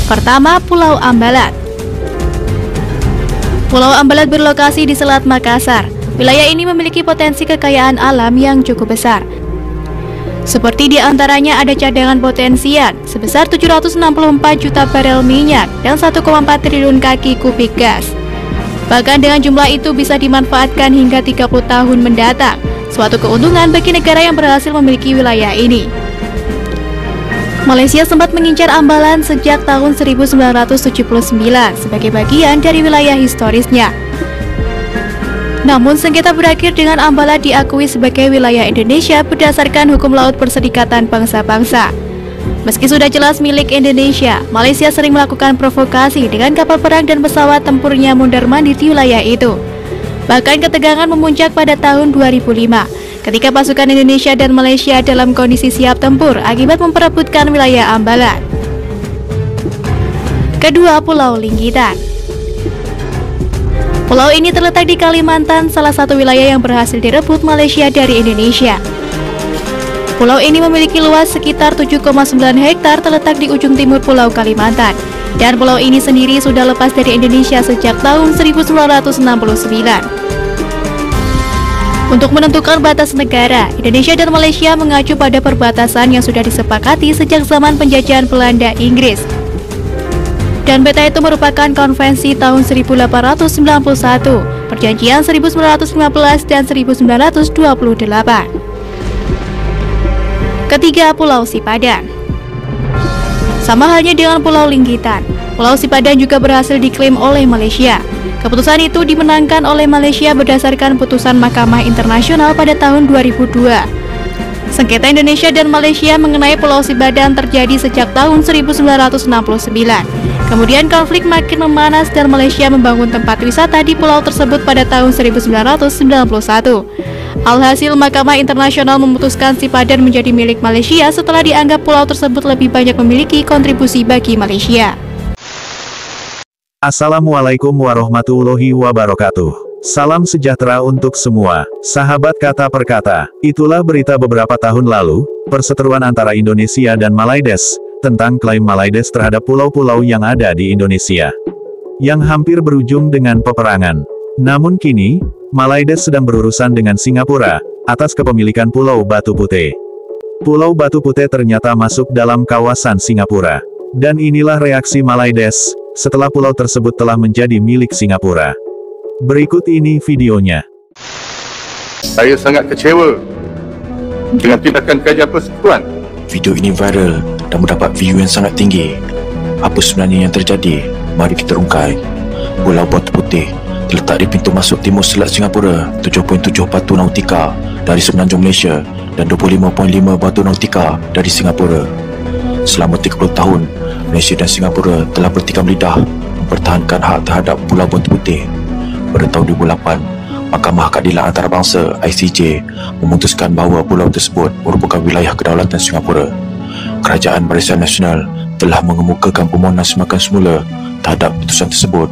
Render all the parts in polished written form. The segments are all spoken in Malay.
Pertama, Pulau Ambalat. Pulau Ambalat berlokasi di Selat Makassar. Wilayah ini memiliki potensi kekayaan alam yang cukup besar. Seperti di antaranya ada cadangan potensial sebesar 764 juta barel minyak dan 1,4 triliun kaki kubik gas. Bahkan dengan jumlah itu bisa dimanfaatkan hingga 30 tahun mendatang, suatu keuntungan bagi negara yang berhasil memiliki wilayah ini. Malaysia sempat mengincar Ambalan sejak tahun 1979 sebagai bagian dari wilayah historisnya. Namun sengketa berakhir dengan Ambalat diakui sebagai wilayah Indonesia berdasarkan hukum laut Perserikatan Bangsa-Bangsa. Meski sudah jelas milik Indonesia, Malaysia sering melakukan provokasi dengan kapal perang dan pesawat tempurnya mondar-mandir di wilayah itu. Bahkan ketegangan memuncak pada tahun 2005 ketika pasukan Indonesia dan Malaysia dalam kondisi siap tempur akibat memperebutkan wilayah Ambalat. Kedua, Pulau Linggitan. Pulau ini terletak di Kalimantan, salah satu wilayah yang berhasil direbut Malaysia dari Indonesia. Pulau ini memiliki luas sekitar 7,9 hektar terletak di ujung timur Pulau Kalimantan. Dan pulau ini sendiri sudah lepas dari Indonesia sejak tahun 1969. Untuk menentukan batas negara, Indonesia dan Malaysia mengacu pada perbatasan yang sudah disepakati sejak zaman penjajahan Belanda Inggris. Dan peta itu merupakan konvensi tahun 1891, perjanjian 1915 dan 1928. Ketiga, Pulau Sipadan. Sama halnya dengan Pulau Linggitan, Pulau Sipadan juga berhasil diklaim oleh Malaysia. Keputusan itu dimenangkan oleh Malaysia berdasarkan putusan Mahkamah Internasional pada tahun 2002. Sengketa Indonesia dan Malaysia mengenai Pulau Sipadan terjadi sejak tahun 1969. Kemudian konflik makin memanas dan Malaysia membangun tempat wisata di pulau tersebut pada tahun 1991. Alhasil, Mahkamah Internasional memutuskan Sipadan menjadi milik Malaysia setelah dianggap pulau tersebut lebih banyak memiliki kontribusi bagi Malaysia. Assalamualaikum warahmatullahi wabarakatuh. Salam sejahtera untuk semua, sahabat Kata Per Kata. Itulah berita beberapa tahun lalu, perseteruan antara Indonesia dan Malaides, tentang klaim Malaides terhadap pulau-pulau yang ada di Indonesia, yang hampir berujung dengan peperangan. Namun kini, Malaides sedang berurusan dengan Singapura, atas kepemilikan Pulau Batu Putih. Pulau Batu Putih ternyata masuk dalam kawasan Singapura. Dan inilah reaksi Malaides, setelah pulau tersebut telah menjadi milik Singapura. Berikut ini videonya. Saya sangat kecewa dengan tindakan kerajaan persekutuan. Video ini viral dan mendapat view yang sangat tinggi. Apa sebenarnya yang terjadi? Mari kita rungkai. Pulau Batu Putih terletak di pintu masuk timur Selat Singapura, 7.7 batu nautika dari semenanjung Malaysia dan 25.5 batu nautika dari Singapura. Selama 30 tahun, Malaysia dan Singapura telah bertikam lidah mempertahankan hak terhadap Pulau Batu Putih. Pada tahun 2008, Mahkamah Keadilan Antarabangsa (ICJ) memutuskan bahawa pulau tersebut merupakan wilayah kedaulatan Singapura. Kerajaan Barisan Nasional telah mengemukakan permohonan semakan semula terhadap putusan tersebut.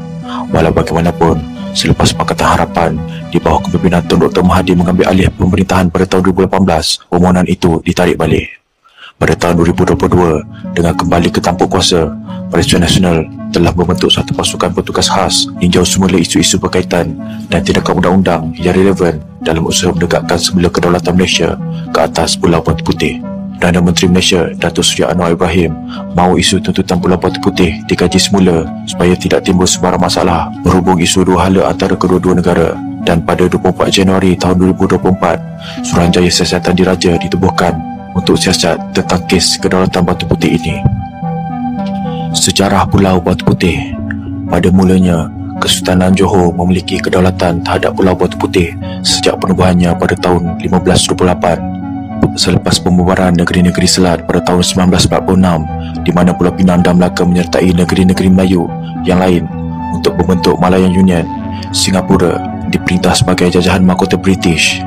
Walau bagaimanapun, selepas Pakatan Harapan di bawah kepimpinan Tun Dr. Mahathir mengambil alih pemerintahan pada tahun 2018, permohonan itu ditarik balik. Pada tahun 2022, dengan kembali ke tampuk kuasa, Barisan Nasional telah membentuk satu pasukan petugas khas meninjau semula isu-isu berkaitan dan tindakan undang-undang yang relevan dalam usaha menegakkan semula kedaulatan Malaysia ke atas Pulau Batu Putih. Perdana Menteri Malaysia, Datuk Seri Anwar Ibrahim, mahu isu tuntutan Pulau Batu Putih dikaji semula supaya tidak timbul sebarang masalah berhubung isu dua hala antara kedua-dua negara. Dan pada 24 Januari tahun 2024, Suruhanjaya Siasatan Diraja ditubuhkan untuk siasat tentang kes kedaulatan Batu Putih ini. Sejarah Pulau Batu Putih. Pada mulanya, Kesultanan Johor memiliki kedaulatan terhadap Pulau Batu Putih sejak penubuhannya pada tahun 1528. Selepas pembubaran negeri-negeri Selat pada tahun 1946, di mana Pulau Pinang dan Melaka menyertai negeri-negeri Melayu yang lain untuk membentuk Malayan Union, Singapura diperintah sebagai jajahan mahkota British.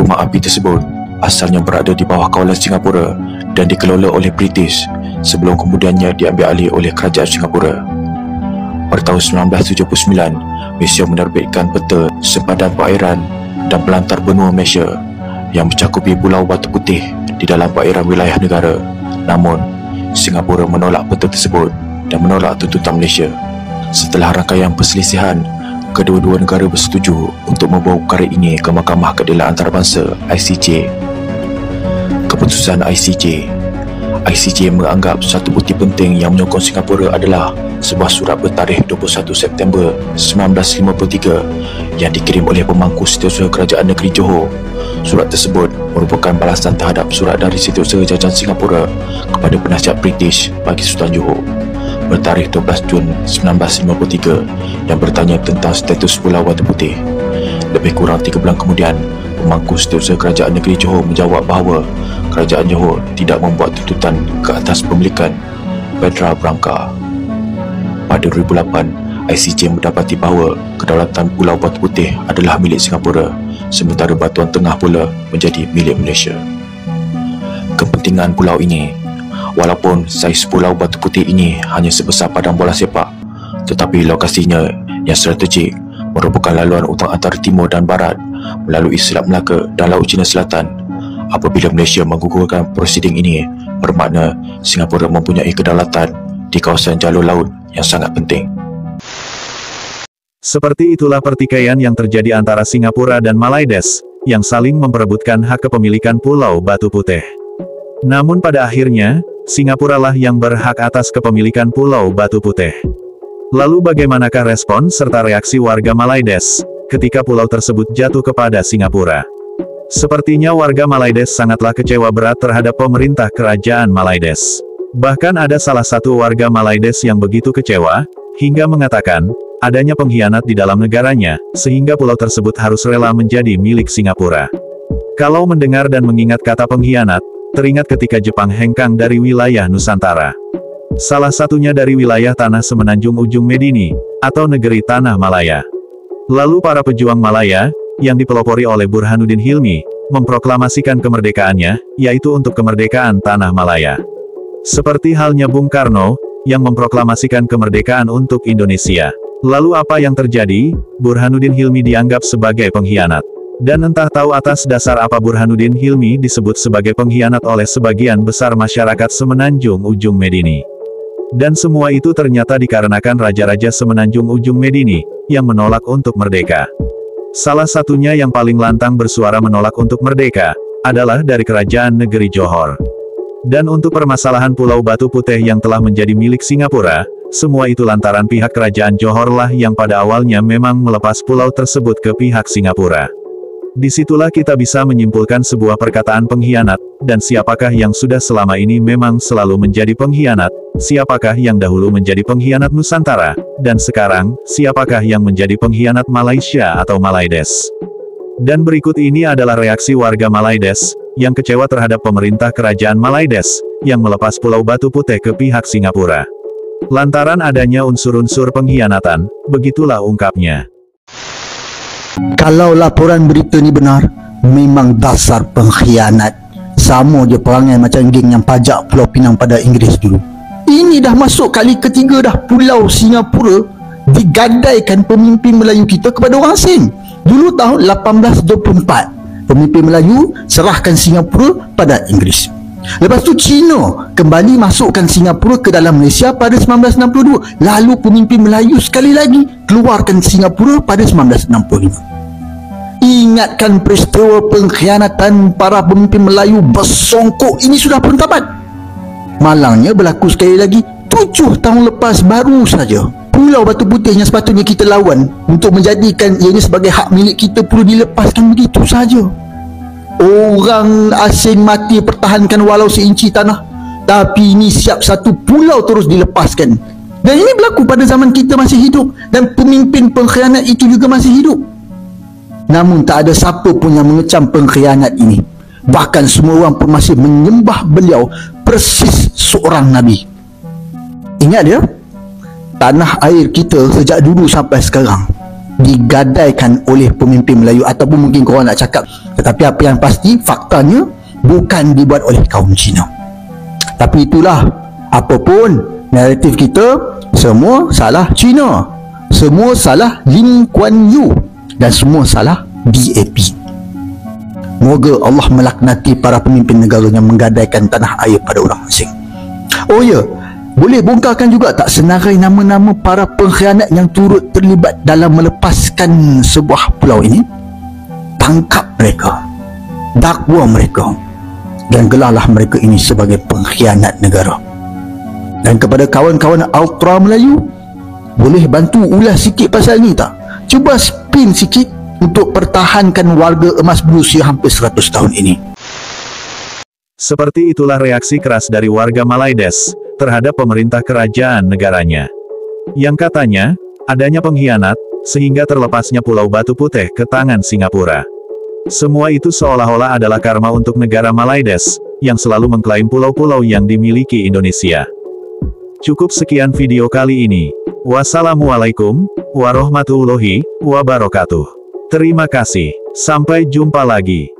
Rumah api tersebut asalnya berada di bawah kawalan Singapura dan dikelola oleh British sebelum kemudiannya diambil alih oleh kerajaan Singapura. Pada tahun 1979, Malaysia menerbitkan peta sempadan perairan dan pelantar benua Malaysia yang mencakupi Pulau Batu Putih di dalam perairan wilayah negara. Namun, Singapura menolak peta tersebut dan menolak tuntutan Malaysia. Setelah rangkaian perselisihan, kedua-dua negara bersetuju untuk membawa perkara ini ke Mahkamah Keadilan Antarabangsa (ICJ). Keputusan ICJ menganggap satu bukti penting yang menyokong Singapura adalah sebuah surat bertarikh 21 September 1953 yang dikirim oleh pemangku Setiausaha Kerajaan Negeri Johor. Surat tersebut merupakan balasan terhadap surat dari Setiausaha Jajahan Singapura kepada penasihat British bagi Sultan Johor bertarikh 12 Jun 1953 yang bertanya tentang status Pulau Batu Putih. Lebih kurang 3 bulan kemudian, pemangku Setiausaha Kerajaan Negeri Johor menjawab bahawa Kerajaan Johor tidak membuat tuntutan ke atas pemilikan Petra Branca. Pada 2008, ICJ mendapati bahawa kedaulatan Pulau Batu Putih adalah milik Singapura, sementara Batuan Tengah pula menjadi milik Malaysia. Kepentingan pulau ini, walaupun saiz Pulau Batu Putih ini hanya sebesar padang bola sepak, tetapi lokasinya yang strategik merupakan laluan utama antara timur dan barat melalui Selat Melaka dan Laut Cina Selatan. Apabila Malaysia menggugurkan prosiding ini, bermakna Singapura mempunyai kedaulatan di kawasan jalur laut yang sangat penting. Seperti itulah pertikaian yang terjadi antara Singapura dan Malaides, yang saling memperebutkan hak kepemilikan Pulau Batu Putih. Namun pada akhirnya, Singapura lah yang berhak atas kepemilikan Pulau Batu Putih. Lalu bagaimanakah respon serta reaksi warga Malaides ketika pulau tersebut jatuh kepada Singapura? Sepertinya warga Malaides sangatlah kecewa berat terhadap pemerintah kerajaan Malaides. Bahkan ada salah satu warga Malaides yang begitu kecewa, hingga mengatakan, adanya pengkhianat di dalam negaranya, sehingga pulau tersebut harus rela menjadi milik Singapura. Kalau mendengar dan mengingat kata pengkhianat, teringat ketika Jepang hengkang dari wilayah Nusantara. Salah satunya dari wilayah Tanah Semenanjung Ujung Medini, atau negeri Tanah Malaya. Lalu para pejuang Malaya, yang dipelopori oleh Burhanuddin Hilmi, memproklamasikan kemerdekaannya, yaitu untuk kemerdekaan Tanah Malaya. Seperti halnya Bung Karno, yang memproklamasikan kemerdekaan untuk Indonesia. Lalu apa yang terjadi? Burhanuddin Hilmi dianggap sebagai pengkhianat. Dan entah tahu atas dasar apa Burhanuddin Hilmi disebut sebagai pengkhianat oleh sebagian besar masyarakat Semenanjung Ujung Medini. Dan semua itu ternyata dikarenakan Raja-Raja Semenanjung Ujung Medini, yang menolak untuk merdeka. Salah satunya yang paling lantang bersuara menolak untuk merdeka, adalah dari Kerajaan Negeri Johor. Dan untuk permasalahan Pulau Batu Putih yang telah menjadi milik Singapura, semua itu lantaran pihak Kerajaan Johor lah yang pada awalnya memang melepas pulau tersebut ke pihak Singapura. Disitulah kita bisa menyimpulkan sebuah perkataan pengkhianat, dan siapakah yang sudah selama ini memang selalu menjadi pengkhianat, siapakah yang dahulu menjadi pengkhianat Nusantara, dan sekarang, siapakah yang menjadi pengkhianat Malaysia atau Malaides. Dan berikut ini adalah reaksi warga Malaides, yang kecewa terhadap pemerintah kerajaan Malaides, yang melepas Pulau Batu Putih ke pihak Singapura. Lantaran adanya unsur-unsur pengkhianatan, begitulah ungkapnya. Kalau laporan berita ni benar, memang dasar pengkhianat. Sama je perangai macam geng yang pajak Pulau Pinang pada Inggeris dulu. Ini dah masuk kali ketiga dah Pulau Singapura digadaikan pemimpin Melayu kita kepada orang asing. Dulu tahun 1824, pemimpin Melayu serahkan Singapura pada Inggeris. Lepas tu Cina kembali masukkan Singapura ke dalam Malaysia pada 1962. Lalu pemimpin Melayu sekali lagi keluarkan Singapura pada 1965. Ingatkan peristiwa pengkhianatan para pemimpin Melayu bersongkok ini sudah pun tamat. Malangnya berlaku sekali lagi 7 tahun lepas baru saja. Pulau Batu Putih yang sepatutnya kita lawan untuk menjadikan ia ini sebagai hak milik kita perlu dilepaskan begitu saja. Orang asing mati pertahankan walau seinci tanah, tapi ini siap satu pulau terus dilepaskan. Dan ini berlaku pada zaman kita masih hidup, dan pemimpin pengkhianat itu juga masih hidup. Namun tak ada siapa pun yang mengecam pengkhianat ini. Bahkan semua orang pun masih menyembah beliau persis seorang Nabi. Ingat dia, tanah air kita sejak dulu sampai sekarang digadaikan oleh pemimpin Melayu, ataupun mungkin korang nak cakap, tetapi apa yang pasti faktanya bukan dibuat oleh kaum Cina. Tapi itulah, apapun naratif kita, semua salah Cina, semua salah Lim Kuan Yew, dan semua salah BAP. Moga Allah melaknati para pemimpin negara yang menggadaikan tanah air pada orang asing. Oh ya, boleh bongkarkan juga tak senarai nama-nama para pengkhianat yang turut terlibat dalam melepaskan sebuah pulau ini? Tangkap mereka, dakwa mereka, dan gelarlah mereka ini sebagai pengkhianat negara. Dan kepada kawan-kawan Ultra Melayu, boleh bantu ulas sikit pasal ni tak? Cuba spin sikit untuk pertahankan warga emas berusia hampir 100 tahun ini. Seperti itulah reaksi keras dari warga Malaides terhadap pemerintah kerajaan negaranya. Yang katanya, adanya pengkhianat, sehingga terlepasnya Pulau Batu Putih ke tangan Singapura. Semua itu seolah-olah adalah karma untuk negara Malaides, yang selalu mengklaim pulau-pulau yang dimiliki Indonesia. Cukup sekian video kali ini. Wassalamualaikum warahmatullahi wabarakatuh. Terima kasih. Sampai jumpa lagi.